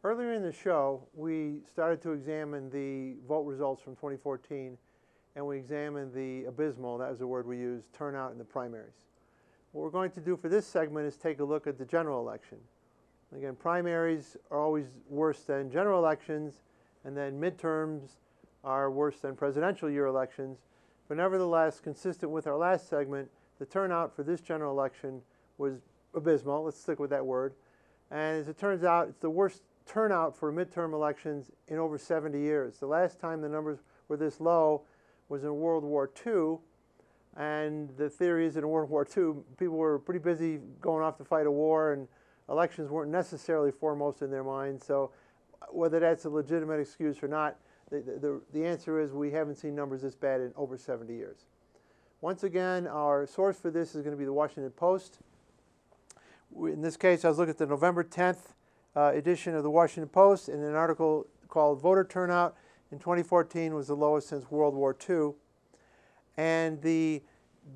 Earlier in the show, we started to examine the vote results from 2014, and we examined the abysmal, that was the word we used, turnout in the primaries. What we're going to do for this segment is take a look at the general election. Again, primaries are always worse than general elections, and then midterms are worse than presidential year elections. But nevertheless, consistent with our last segment, the turnout for this general election was abysmal. Let's stick with that word. And as it turns out, it's the worst turnout for midterm elections in over 70 years. The last time the numbers were this low was in World War II, and the theory is in World War II, people were pretty busy going off to fight a war, and elections weren't necessarily foremost in their minds. So whether that's a legitimate excuse or not, the answer is we haven't seen numbers this bad in over 70 years. Once again, our source for this is going to be the Washington Post. In this case, I was looking at the November 10th edition of the Washington Post, in an article called Voter Turnout in 2014 was the lowest since World War II. And the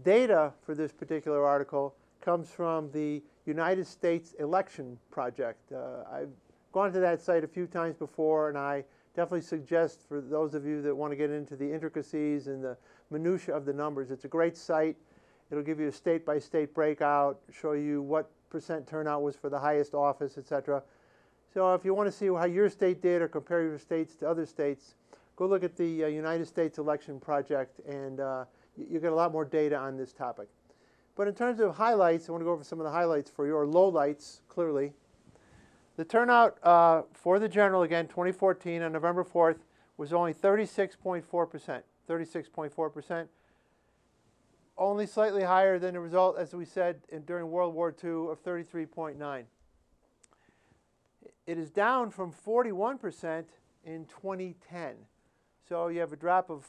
data for this particular article comes from the United States Election Project. I've gone to that site a few times before, and I definitely suggest for those of you that want to get into the intricacies and the minutiae of the numbers, it's a great site. It'll give you a state-by-state breakout, show you what percent turnout was for the highest office, etc. So if you want to see how your state did or compare your states to other states, go look at the United States Election Project, and you get a lot more data on this topic. But in terms of highlights, I want to go over some of the highlights for you, or lowlights, clearly. The turnout for the general, again, 2014 on November 4th, was only 36.4%. 36.4%. Only slightly higher than the result, as we said, during World War II of 33.9. It is down from 41% in 2010. So you have a drop of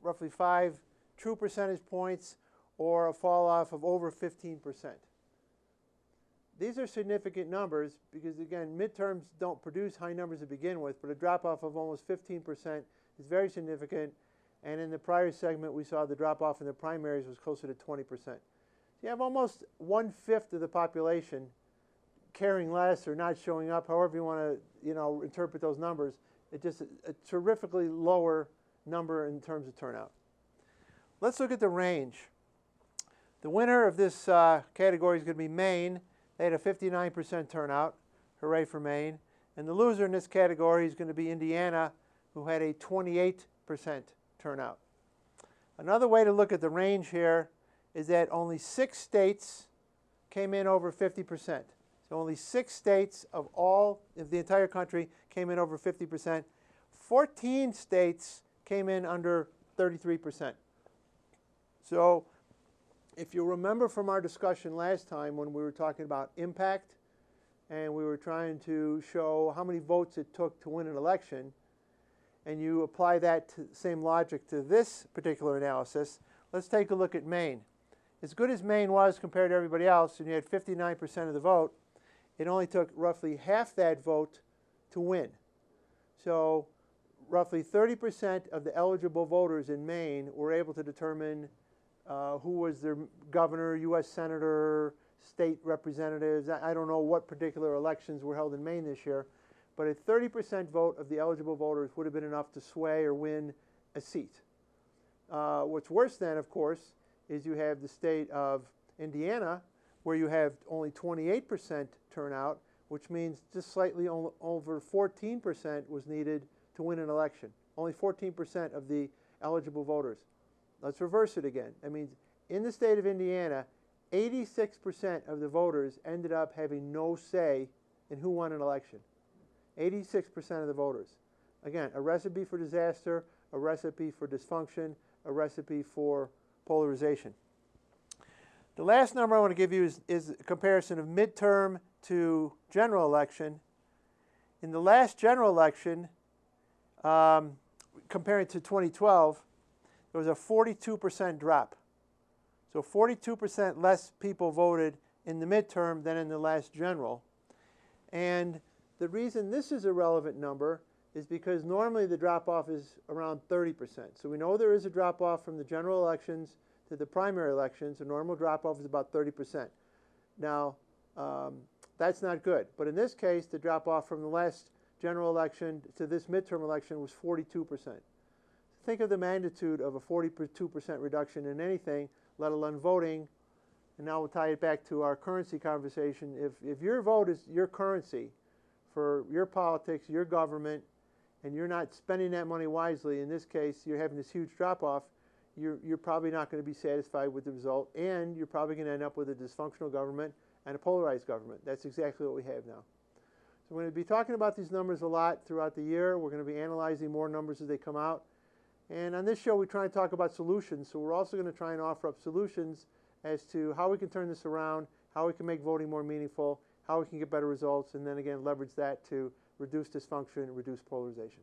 roughly 5 true percentage points, or a fall off of over 15%. These are significant numbers because, again, midterms don't produce high numbers to begin with, but a drop off of almost 15% is very significant. And in the prior segment, we saw the drop off in the primaries was closer to 20%. So you have almost 1/5 of the population caring less or not showing up, however you want to interpret those numbers. It's just a terrifically lower number in terms of turnout. Let's look at the range. The winner of this category is going to be Maine. They had a 59% turnout. Hooray for Maine. And the loser in this category is going to be Indiana, who had a 28% turnout. Another way to look at the range here is that only 6 states came in over 50%. So only 6 states of the entire country came in over 50%. 14 states came in under 33%. So if you remember from our discussion last time when we were talking about impact and we were trying to show how many votes it took to win an election, and you apply that same logic to this particular analysis, let's take a look at Maine. As good as Maine was compared to everybody else, and you had 59% of the vote, it only took roughly half that vote to win. So roughly 30% of the eligible voters in Maine were able to determine who was their governor, U.S. senator, state representatives. I don't know what particular elections were held in Maine this year, but a 30% vote of the eligible voters would have been enough to sway or win a seat. What's worse then, of course, is you have the state of Indiana, where you have only 28% turnout, which means just slightly over 14% was needed to win an election. Only 14% of the eligible voters. Let's reverse it again. That means in the state of Indiana, 86% of the voters ended up having no say in who won an election. 86% of the voters. Again, a recipe for disaster, a recipe for dysfunction, a recipe for polarization. The last number I want to give you is a comparison of midterm to general election. In the last general election, comparing to 2012, there was a 42% drop. So 42% less people voted in the midterm than in the last general. And the reason this is a relevant number is because normally the drop-off is around 30%. So we know there is a drop-off from the general elections to the primary elections. A normal drop-off is about 30%. Now, that's not good. But in this case, the drop-off from the last general election to this midterm election was 42%. Think of the magnitude of a 42% reduction in anything, let alone voting. And now we'll tie it back to our currency conversation. If your vote is your currency for your politics, your government, and you're not spending that money wisely, in this case, you're having this huge drop-off, you're probably not going to be satisfied with the result, and you're probably going to end up with a dysfunctional government and a polarized government. That's exactly what we have now. So we're going to be talking about these numbers a lot throughout the year. We're going to be analyzing more numbers as they come out. And on this show, we try and talk about solutions. So we're also going to try and offer up solutions as to how we can turn this around, how we can make voting more meaningful, how we can get better results, and then again leverage that to reduce dysfunction and reduce polarization.